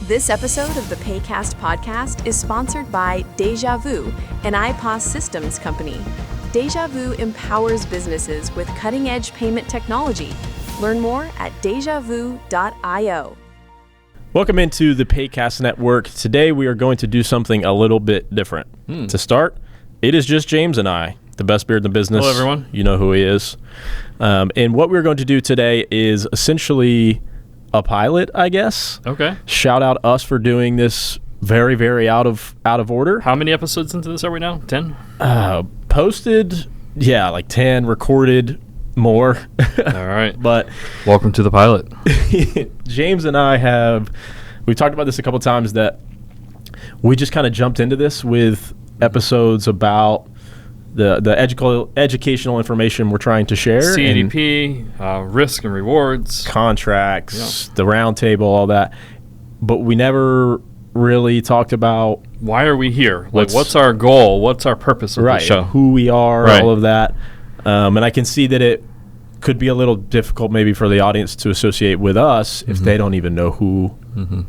This episode of the Paycast podcast is sponsored by Deja Vu, an iPOS systems company. Deja Vu empowers businesses with cutting-edge payment technology. Learn more at dejavu.io. Welcome into the Paycast Network. Today we are going to do something a little bit different. To start, it is just James and I, the best beard in the business. Hello, everyone. You know who he is. And what we're going to do today is essentially a pilot, I guess. Okay. Shout out us for doing this very, very out of order. How many episodes into this are we now? 10? Posted, like 10. Recorded, more. All right. But welcome to the pilot. James and I we've talked about this a couple times, that we just kind of jumped into this with episodes about the educational information we're trying to share. CDP, risk and rewards. Contracts, the round table, all that. But we never really talked about... Why are we here? What's our goal? What's our purpose of the show? Who we are, all of that. And I can see that it could be a little difficult maybe for the audience to associate with us if they don't even know who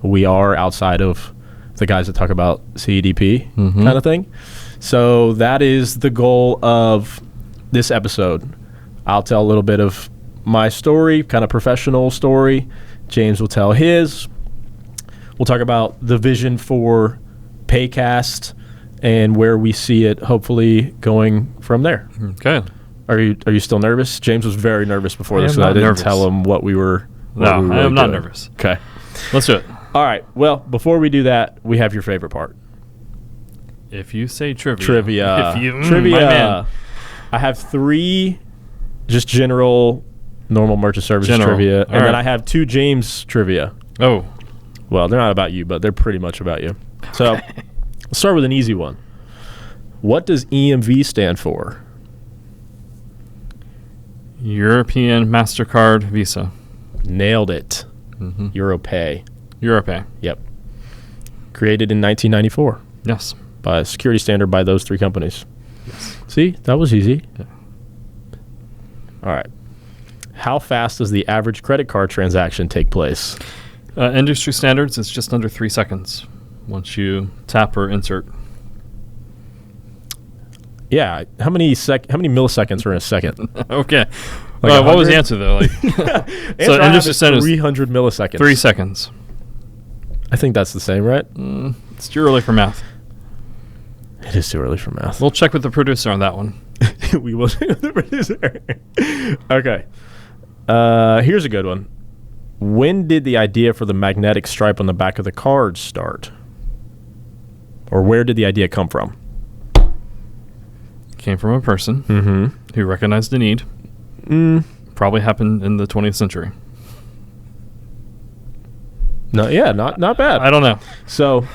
we are outside of the guys that talk about CDP kind of thing. So that is the goal of this episode. I'll tell a little bit of my story, kind of professional story. James will tell his. We'll talk about the vision for Paycast and where we see it hopefully going from there. Okay. Are you still nervous? James was very nervous before this, so I didn't tell him what we were. I am not nervous. Okay. Let's do it. All right. Well, before we do that, we have your favorite part. If you say trivia. Trivia. My man. I have 3 just general normal merchant services trivia. And then I have 2 James trivia. Oh. Well, they're not about you, but they're pretty much about you. So let's start with an easy one. What does EMV stand for? European MasterCard Visa. Nailed it. Europay. Europay. Yep. Created in 1994. Yes. By a security standard by those 3 companies. Yes. See, that was easy. Yeah. All right. How fast does the average credit card transaction take place? Industry standards, it's just under 3 seconds once you tap or insert. Yeah. How many milliseconds are in a second? Okay. Like what was the answer, though? So industry standards, 300 milliseconds. 3 seconds. I think that's the same, right? It's too early for math. It is too early for math. We'll check with the producer on that one. We will check with the producer. Okay. Here's a good one. When did the idea for the magnetic stripe on the back of the card start? Or where did the idea come from? Came from a person who recognized the need. Probably happened in the 20th century. No, yeah, not bad. I don't know. So,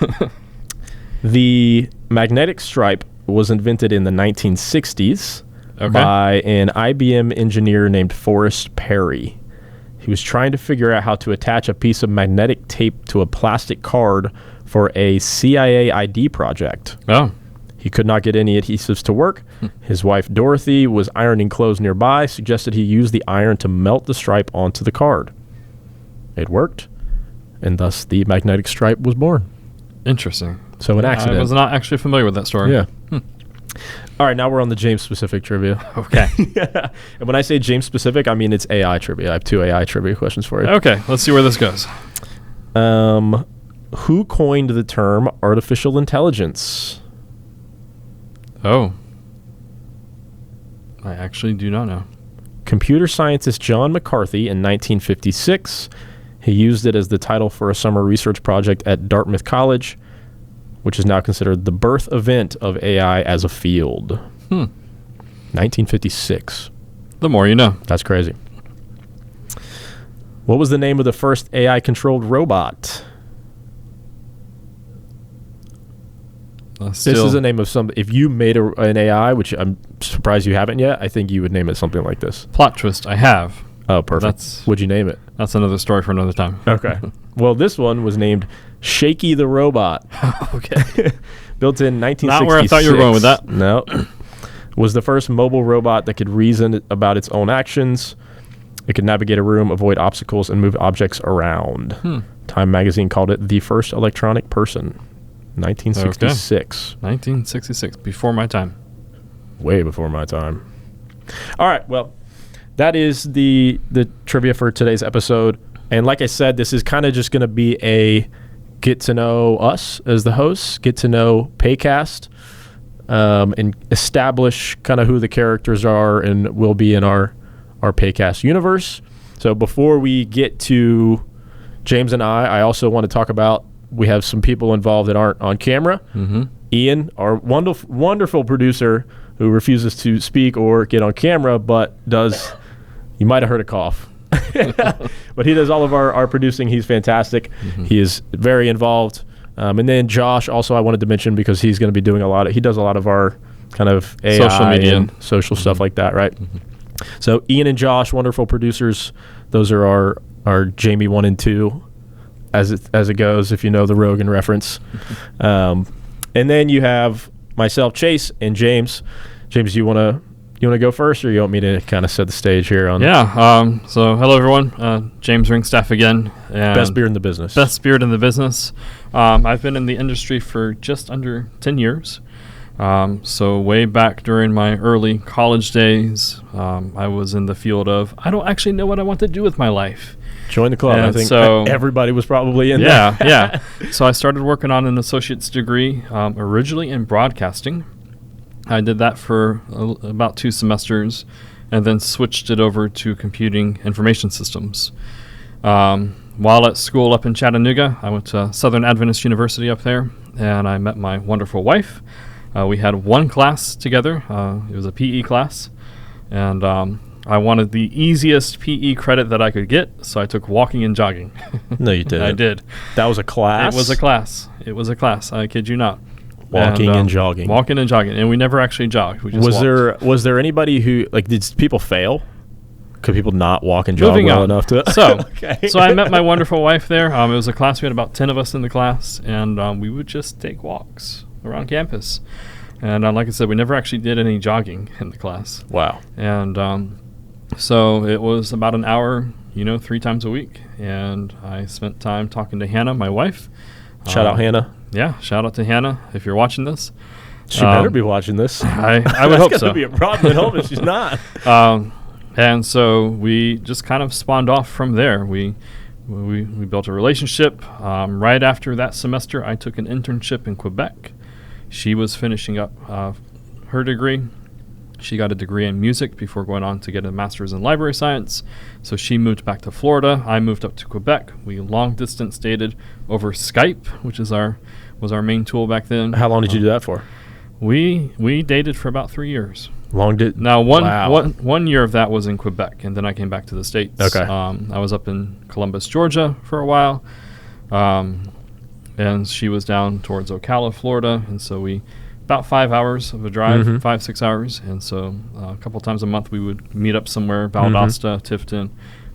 the magnetic stripe was invented in the 1960s by an IBM engineer named Forrest Perry. He was trying to figure out how to attach a piece of magnetic tape to a plastic card for a CIA ID project. Oh. He could not get any adhesives to work. His wife, Dorothy, was ironing clothes nearby, suggested he use the iron to melt the stripe onto the card. It worked, and thus the magnetic stripe was born. Interesting. So an accident. I was not actually familiar with that story. Yeah. All right, now we're on the James-specific trivia. Okay. And when I say James-specific, I mean it's AI trivia. I have 2 AI trivia questions for you. Okay, let's see where this goes. Who coined the term artificial intelligence? Oh. I actually do not know. Computer scientist John McCarthy in 1956. He used it as the title for a summer research project at Dartmouth College, which is now considered the birth event of AI as a field. 1956. The more you know. That's crazy. What was the name of the first AI-controlled robot? This is the name of some... If you made an AI, which I'm surprised you haven't yet, I think you would name it something like this. Plot twist, I have. Oh, perfect. What'd you name it? That's another story for another time. Okay. Well, this one was named Shaky the Robot. Okay. Built in 1966. Not where I thought you were going with that. No. Was the first mobile robot that could reason about its own actions. It could navigate a room, avoid obstacles, and move objects around. Time magazine called it the first electronic person. 1966. 1966, before my time. Way before my time. All right, well, that is the trivia for today's episode. And like I said, this is kind of just going to be a get to know us as the hosts, get to know Paycast, and establish kind of who the characters are and will be in our Paycast universe. So before we get to James and I also want to talk about, we have some people involved that aren't on camera. Mm-hmm. Ian, our wonderful producer who refuses to speak or get on camera, but does, you might have heard a cough. But he does all of our producing. He's fantastic. Mm-hmm. He is very involved. And then Josh, also I wanted to mention, because he's going to be doing he does a lot of our kind of AI social media and social stuff like that, right? Mm-hmm. So Ian and Josh, wonderful producers. Those are our Jamie 1 and 2, as it goes, if you know the Rogan reference. And then you have myself, Chase, and James. James, you want to go first, or you want me to kind of set the stage here on? Yeah. So hello everyone. James Ringstaff again. And best beard in the business. Best beard in the business. I've been in the industry for just under 10 years. So way back during my early college days, I was in the field of, I don't actually know what I want to do with my life. Join the club. And I think so everybody was probably in there. Yeah. So I started working on an associate's degree, originally in broadcasting. I did that for about 2 semesters, and then switched it over to computing information systems. While at school up in Chattanooga, I went to Southern Adventist University up there, and I met my wonderful wife. We had one class together. It was a PE class, and I wanted the easiest PE credit that I could get, so I took walking and jogging. No, you didn't. I did. That was a class? It was a class. I kid you not. Walking and jogging. Walking and jogging, and we never actually jogged. We just walked. Was there anybody who, like, did people fail? Could people not walk and jog well enough to? So, okay. So I met my wonderful wife there. It was a class. We had about 10 of us in the class, and we would just take walks around campus. And like I said, we never actually did any jogging in the class. Wow. And so it was about an hour, 3 times a week. And I spent time talking to Hannah, my wife. Shout out Hannah. Yeah, shout out to Hannah if you're watching this. She better be watching this. I would hope so. That's going to be a problem at home if she's not. And so we just kind of spawned off from there. We built a relationship. Right after that semester, I took an internship in Quebec. She was finishing up her degree. She got a degree in music before going on to get a master's in library science. So she moved back to Florida. I moved up to Quebec. We long distance dated over Skype, which was our main tool back then. How long did you do that for? We dated for about 3 years. Now one year of that was in Quebec, and then I came back to the States. Okay. I was up in Columbus, Georgia for a while, and she was down towards Ocala, Florida, and so about 5 hours of a drive, 5-6 hours, and so a couple times a month we would meet up somewhere, Valdosta, Tifton.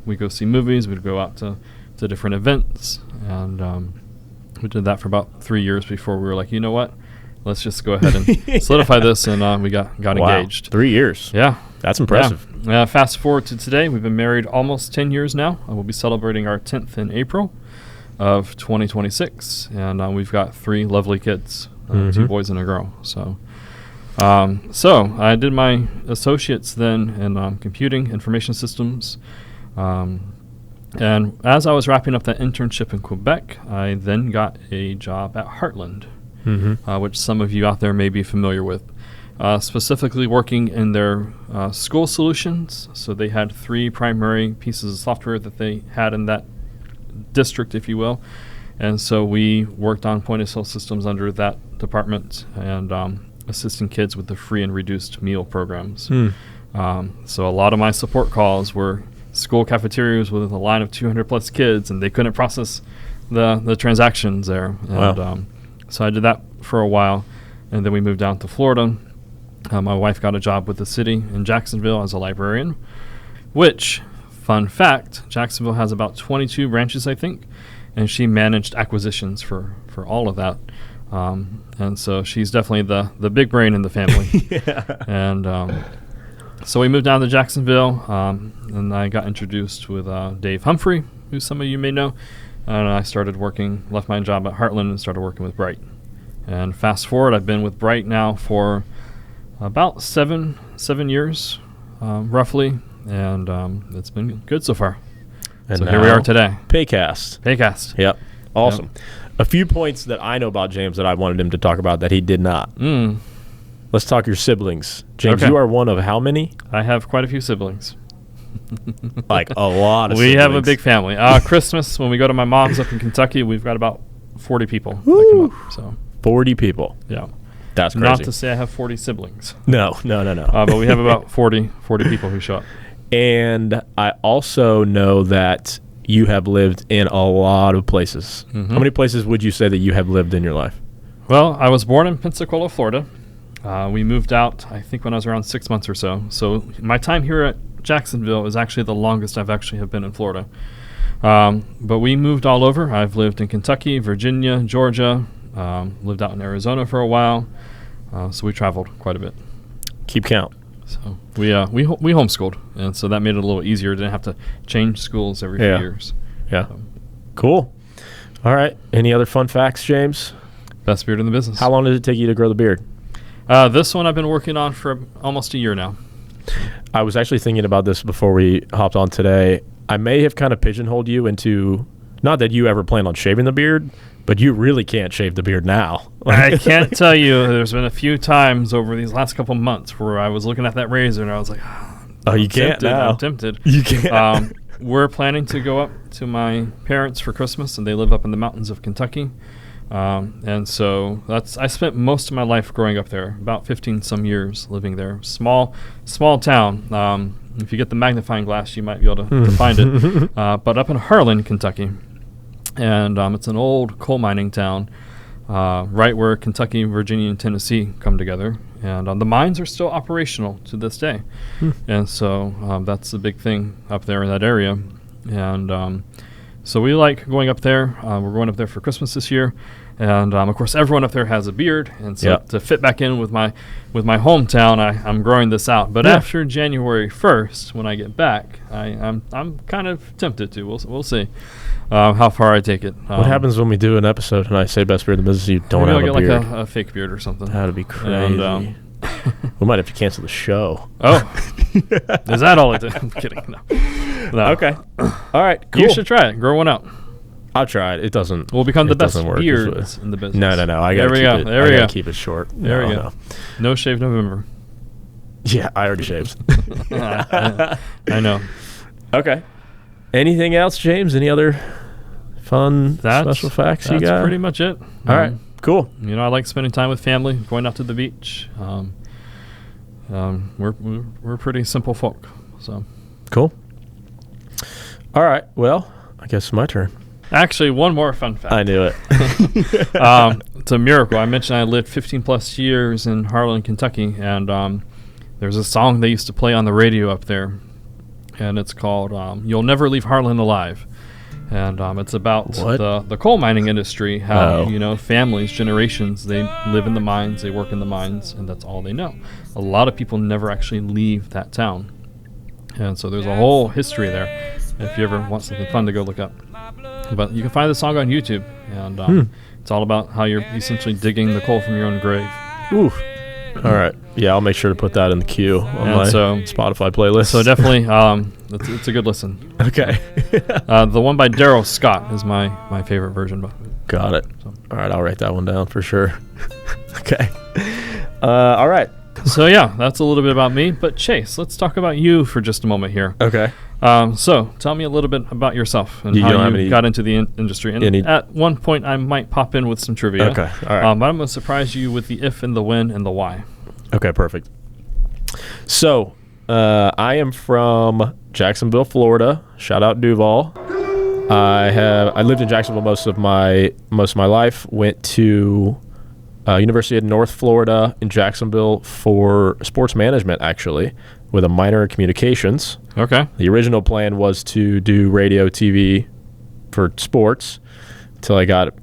We'd go see movies, we'd go out to different events, and we did that for about 3 years before we were like, you know what? Let's just go ahead and solidify this, and we got engaged. 3 years. Yeah. That's impressive. Yeah. Fast forward to today. We've been married almost 10 years now. We'll be celebrating our 10th in April of 2026, and we've got 3 lovely kids, 2 boys and a girl. So I did my associates then in computing information systems. And as I was wrapping up that internship in Quebec, I then got a job at Heartland, which some of you out there may be familiar with, specifically working in their school solutions. So they had 3 primary pieces of software that they had in that district, if you will. And so we worked on point-of-sale systems under that department and assisting kids with the free and reduced meal programs. So a lot of my support calls were school cafeterias with a line of 200-plus kids, and they couldn't process the transactions there. And wow. So I did that for a while, and then we moved down to Florida. My wife got a job with the city in Jacksonville as a librarian, which, fun fact, Jacksonville has about 22 branches, I think, and she managed acquisitions for all of that. And so she's definitely the big brain in the family. Yeah. And so we moved down to Jacksonville, and I got introduced with Dave Humphrey, who some of you may know. and I left my job at Heartland and started working with Bright. And fast forward, I've been with Bright now for about seven years, roughly, and it's been good so far. And so here we are today. Paycast. Yep. Awesome. Yep. A few points that I know about James that I wanted him to talk about that he did not. Let's talk your siblings. James, you are one of how many? I have quite a few siblings. Like a lot of We siblings. have a big family. Christmas, when we go to my mom's up in Kentucky, we've got about 40 people. Woo! That come up, so 40 people. Yeah. That's crazy. Not to say I have 40 siblings. No. But we have about 40 people who show up. And I also know that you have lived in a lot of places. Mm-hmm. How many places would you say that you have lived in your life? Well, I was born in Pensacola, Florida. We moved out, I think, when I was around 6 months or so. So my time here at Jacksonville is actually the longest I've actually have been in Florida. But we moved all over. I've lived in Kentucky, Virginia, Georgia, lived out in Arizona for a while. So we traveled quite a bit. Keep count. So we homeschooled, and so that made it a little easier. Didn't have to change schools every few years. Yeah. Cool. All right. Any other fun facts, James? Best beard in the business. How long did it take you to grow the beard? This one I've been working on for almost a year now. I was actually thinking about this before we hopped on today. I may have kind of pigeonholed you into, not that you ever plan on shaving the beard, but you really can't shave the beard now. I can't tell you. There's been a few times over these last couple months where I was looking at that razor and I was like, you can't now. I'm tempted. You can't. We're planning to go up to my parents for Christmas, and they live up in the mountains of Kentucky. And so I spent most of my life growing up there, about 15 some years living there. Small town. If you get the magnifying glass, you might be able to find it. But up in Harlan, Kentucky. And it's an old coal mining town, right where Kentucky, Virginia, and Tennessee come together. And the mines are still operational to this day. And so that's the big thing up there in that area. And so we like going up there. We're going up there for Christmas this year. And, of course, everyone up there has a beard. And so to fit back in with my hometown, I'm growing this out. But after January 1st, when I get back, I'm kind of tempted to. We'll see how far I take it. What happens when we do an episode and I say best beard in the business, you don't have a beard? I'll get like a fake beard or something. That'd be crazy. And, we might have to cancel the show. Oh. Is that all it is? I'm kidding. No. Okay. All right, cool. You should try it. Grow one out. I'll try it. It doesn't. We'll become the best beards in the business. No. I gotta keep it short. There we go. No shave November. Yeah, I already shaved. I know. Okay. Anything else, James? Any other fun special facts you got? That's pretty much it. All right. Cool. I like spending time with family, going out to the beach. We're pretty simple folk. So. Cool. All right. Well, I guess it's my turn. Actually, one more fun fact. I knew it. It's a miracle. I mentioned I lived 15 plus years in Harlan, Kentucky, and there's a song they used to play on the radio up there, and it's called "You'll Never Leave Harlan Alive," and it's about the coal mining industry. How families, generations, they live in the mines, they work in the mines, and that's all they know. A lot of people never actually leave that town, and so there's a whole history there. If you ever want something fun to go look up. But you can find the song on YouTube, and it's all about how you're essentially digging the coal from your own grave. Ooh. All right. Yeah, I'll make sure to put that in the queue on my Spotify playlist. So definitely, it's a good listen. Okay. The one by Daryl Scott is my favorite version. Got it. So. All right, I'll write that one down for sure. Okay. All right. So, yeah, that's a little bit about me. But, Chase, let's talk about you for just a moment here. Okay. So, tell me a little bit about yourself and how you got into the industry. And at one point, I might pop in with some trivia. Okay, all right. But I'm going to surprise you with the if and the when and the why. Okay, perfect. So, I am from Jacksonville, Florida. Shout out Duval. I lived in Jacksonville most of my life. Went to University of North Florida in Jacksonville for sports management, actually, with a minor in communications. Okay. The original plan was to do radio, TV for sports until I got,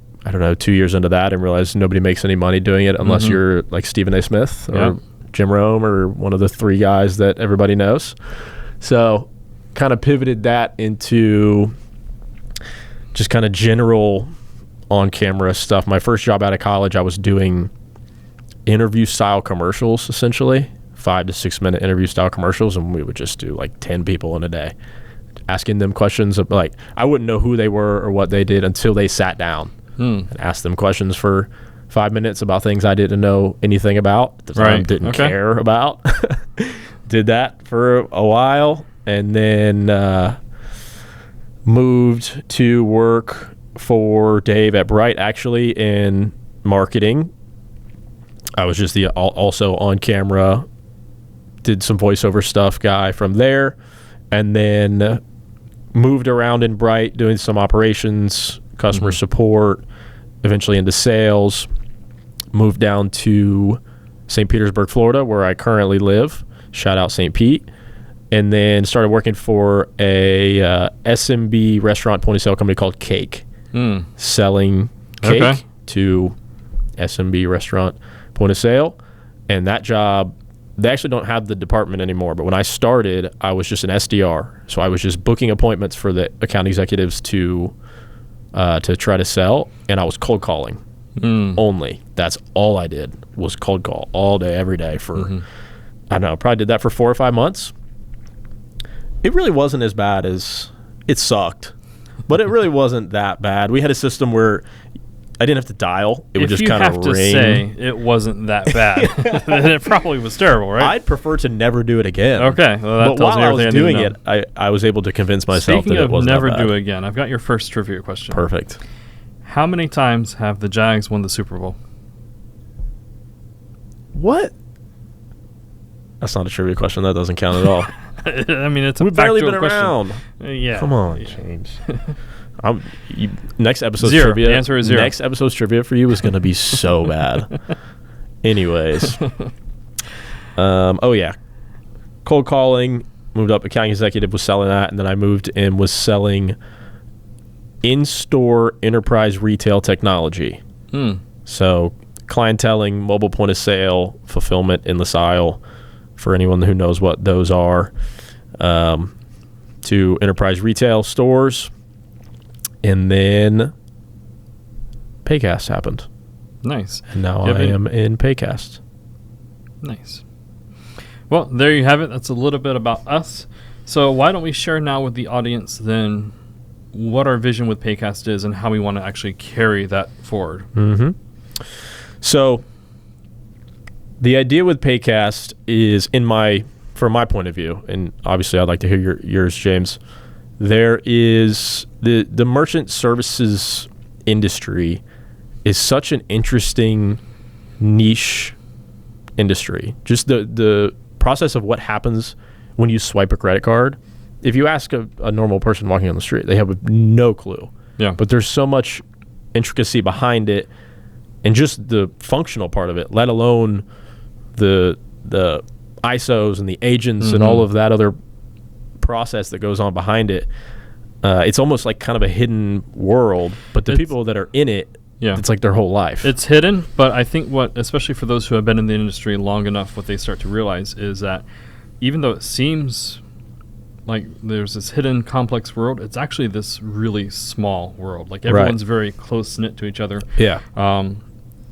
2 years into that and realized nobody makes any money doing it unless you're like Stephen A. Smith or Jim Rome or one of the three guys that everybody knows. So kind of pivoted that into just kind of general on-camera stuff. My first job out of college, I was doing interview-style commercials, essentially, 5 to 6 minute interview-style commercials, and we would just do like 10 people in a day, asking them questions of, like, I wouldn't know who they were or what they did until they sat down and asked them questions for 5 minutes about things I didn't know anything about at the time, didn't care about. Did that for a while, and then moved to work for Dave at Bright, actually, in marketing. I was just the also on camera, did some voiceover stuff guy from there, and then moved around in Bright doing some operations, customer support, eventually into sales. Moved down to St. Petersburg, Florida, where I currently live. Shout out St. Pete. And then started working for a SMB restaurant point-of-sale company called Cake, selling cake to SMB restaurant point-of-sale. And that job, they actually don't have the department anymore. But when I started, I was just an SDR. So I was just booking appointments for the account executives to try to sell. And I was cold calling only. That's all I did was cold call all day, every day for, I don't know, probably did that for 4 or 5 months. It really wasn't as bad as it sucked, but it really wasn't that bad. We had a system where I didn't have to dial. It would just kind of ring. If you have to say it wasn't that bad, then it probably was terrible, right? I'd prefer to never do it again. Okay. Well, that but tells while me I was everything doing it, I was able to convince myself that it wasn't never that bad. do it again, I've got your first trivia question. Perfect. How many times have the Jags won the Super Bowl? What? That's not a trivia question. That doesn't count at all. I mean, it's a We've barely factual been question. around. Yeah. Come on, James. Next episode's 0. trivia. The answer is 0. Next episode's trivia for you is going to be so bad. Anyways. Oh, yeah. Cold calling. Moved up. Account executive, was selling that. And then I moved and was selling in-store enterprise retail technology. So clienteling, mobile point of sale, fulfillment, endless aisle, for anyone who knows what those are, to enterprise retail stores. And then Paycast happened. Nice. And now I am in Paycast. Nice. Well, there you have it. That's a little bit about us. So why don't we share now with the audience then what our vision with Paycast is and how we want to actually carry that forward. So the idea with Paycast is, from my point of view, and obviously I'd like to hear yours, James, there is the merchant services industry is such an interesting niche industry. Just the process of what happens when you swipe a credit card. If you ask a normal person walking on the street, they have no clue. Yeah. But there's so much intricacy behind it, and just the functional part of it, let alone the ISOs and the agents and all of that other process that goes on behind it. It's almost like kind of a hidden world, but the people that are in it, it's like their whole life. It's hidden, but I think especially for those who have been in the industry long enough, what they start to realize is that even though it seems like there's this hidden complex world, it's actually this really small world. Like everyone's very close-knit to each other. Yeah.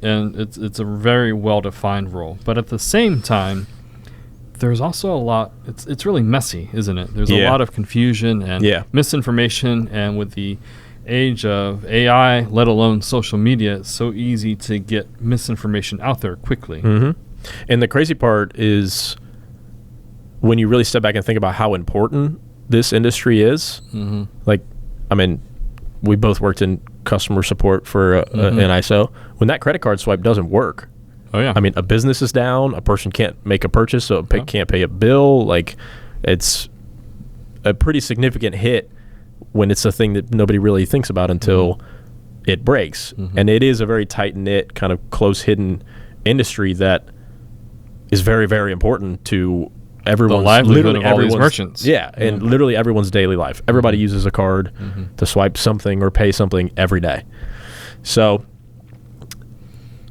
And it's a very well-defined role. But at the same time, there's also a lot, it's really messy, isn't it? There's a lot of confusion and misinformation, and with the age of AI, let alone social media, it's so easy to get misinformation out there quickly. And the crazy part is when you really step back and think about how important this industry is, like, I mean, we both worked in customer support for an ISO. When that credit card swipe doesn't work, I mean, a business is down, a person can't make a purchase, so can't pay a bill. Like, it's a pretty significant hit when it's a thing that nobody really thinks about until it breaks. And it is a very tight-knit, kind of close-hidden industry that is very, very important to everyone's, livelihood of all these merchants. And literally everyone's daily life. Everybody uses a card to swipe something or pay something every day. So,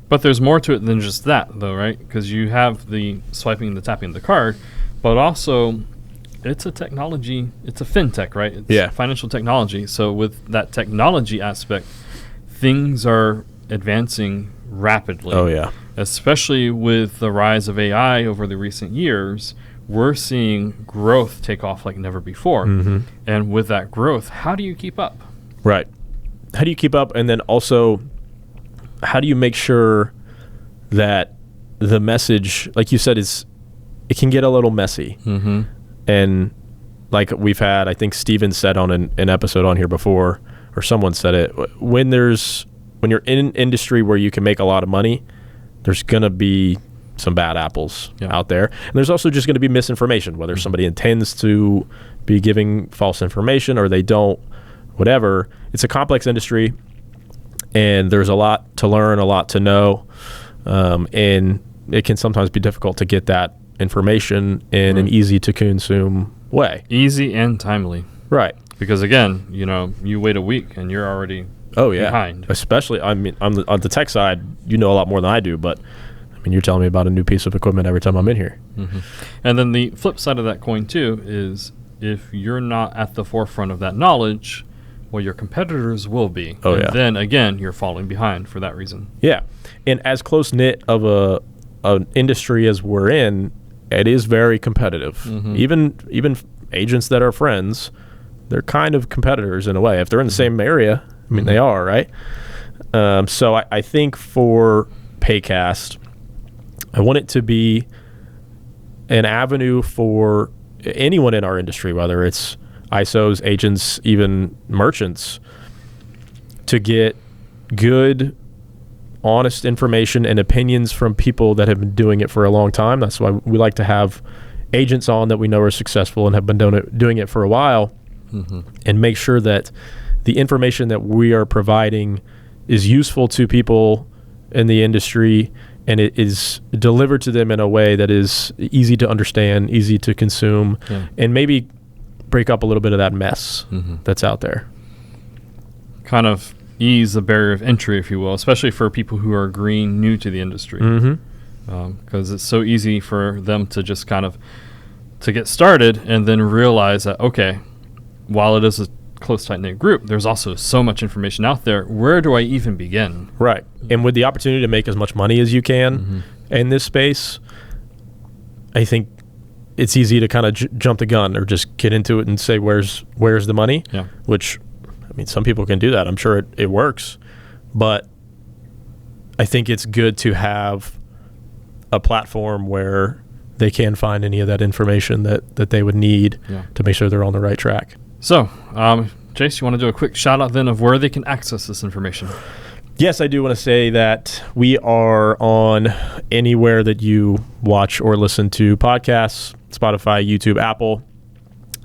but there's more to it than just that, though, right? Because you have the swiping and the tapping of the card, but also it's a technology, it's a fintech, right? It's Yeah. financial technology. So with that technology aspect, things are advancing rapidly. Oh, yeah. Especially with the rise of AI over the recent years, we're seeing growth take off like never before. Mm-hmm. And with that growth, how do you keep up? Right. How do you keep up? And then also, how do you make sure that the message, like you said, it can get a little messy. Mm-hmm. And like we've had, I think Steven said on an episode on here before, or someone said it, when you're in an industry where you can make a lot of money, there's going to be some bad apples out there. And there's also just going to be misinformation, whether somebody intends to be giving false information or they don't, whatever. It's a complex industry, and there's a lot to learn, a lot to know, and it can sometimes be difficult to get that information in an easy to consume way. Easy and timely. Right. Because again, you wait a week and you're already behind. Especially, I mean, on the tech side, you know a lot more than I do, but I mean, you're telling me about a new piece of equipment every time I'm in here. Mm-hmm. And then the flip side of that coin too is if you're not at the forefront of that knowledge, well, your competitors will be. Oh, and yeah. then again, you're falling behind for that reason. Yeah. And as close-knit of an industry as we're in, it is very competitive. Mm-hmm. Even agents that are friends, they're kind of competitors in a way. If they're in the same area, I mean, they are, right? So I think for Paycast, I want it to be an avenue for anyone in our industry, whether it's ISOs, agents, even merchants, to get good, honest information and opinions from people that have been doing it for a long time. That's why we like to have agents on that we know are successful and have been doing it for a while, and make sure that the information that we are providing is useful to people in the industry, and it is delivered to them in a way that is easy to understand, easy to consume, and maybe break up a little bit of that mess that's out there. Kind of ease the barrier of entry, if you will, especially for people who are green, new to the industry. Because it's so easy for them to just kind of to get started and then realize that, okay, while it is a close, tight-knit group, there's also so much information out there. Where do I even begin? Right. And with the opportunity to make as much money as you can in this space, I think it's easy to kind of jump the gun or just get into it and say, where's the money? Yeah. Which, I mean, some people can do that. I'm sure it works. But I think it's good to have a platform where they can find any of that information that they would need to make sure they're on the right track. So, Jace, you want to do a quick shout out then of where they can access this information? Yes, I do want to say that we are on anywhere that you watch or listen to podcasts, Spotify, YouTube, Apple.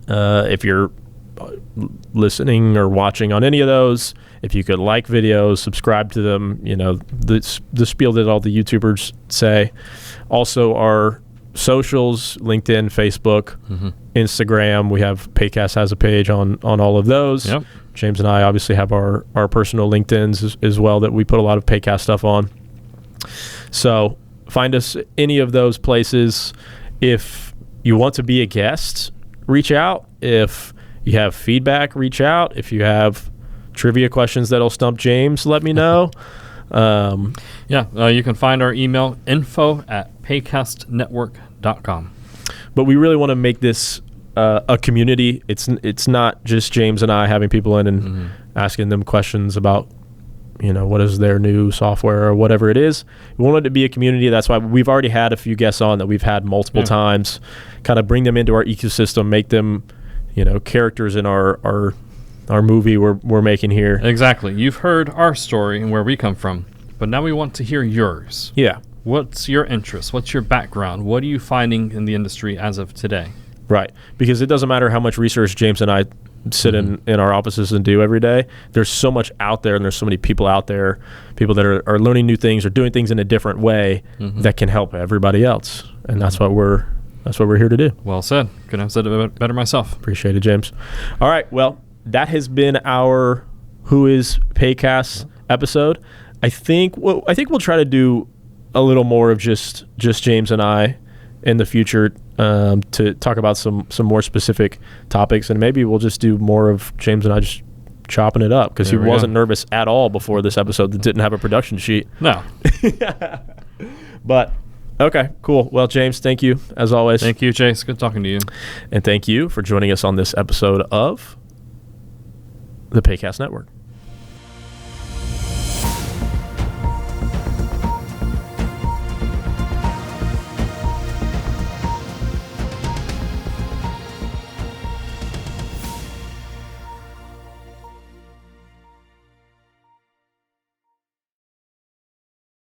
If you're listening or watching on any of those, if you could like videos, subscribe to them, the spiel that all the YouTubers say. Also, our socials, LinkedIn, Facebook, Instagram. We have Paycast has a page on all of those. Yep. James and I obviously have our personal LinkedIns as well that we put a lot of Paycast stuff on. So find us any of those places. If you want to be a guest, reach out. If you have feedback, reach out. If you have trivia questions that'll stump James, let me know. You can find our email info@paycastnetwork.com. But we really want to make this a community. It's not just James and I having people in and asking them questions about, what is their new software or whatever it is. We want it to be a community. That's why we've already had a few guests on that we've had multiple times, kind of bring them into our ecosystem, make them, characters in our movie we're making here. Exactly. You've heard our story and where we come from, but now we want to hear yours. Yeah. What's your interest? What's your background? What are you finding in the industry as of today? Right. Because it doesn't matter how much research James and I sit in our offices and do every day. There's so much out there, and there's so many people out there, people that are learning new things or doing things in a different way that can help everybody else. And that's what we're here to do. Well said. Couldn't have said it better myself. Appreciate it, James. All right. Well, that has been our Who is Paycast episode. I think we'll try to do a little more of just James and I in the future to talk about some more specific topics, and maybe we'll just do more of James and I just chopping it up, because he wasn't nervous at all before this episode that didn't have a production sheet. No. But okay, cool. Well, James, thank you as always. Thank you, Chase. Good talking to you. And thank you for joining us on this episode of the Paycast Network.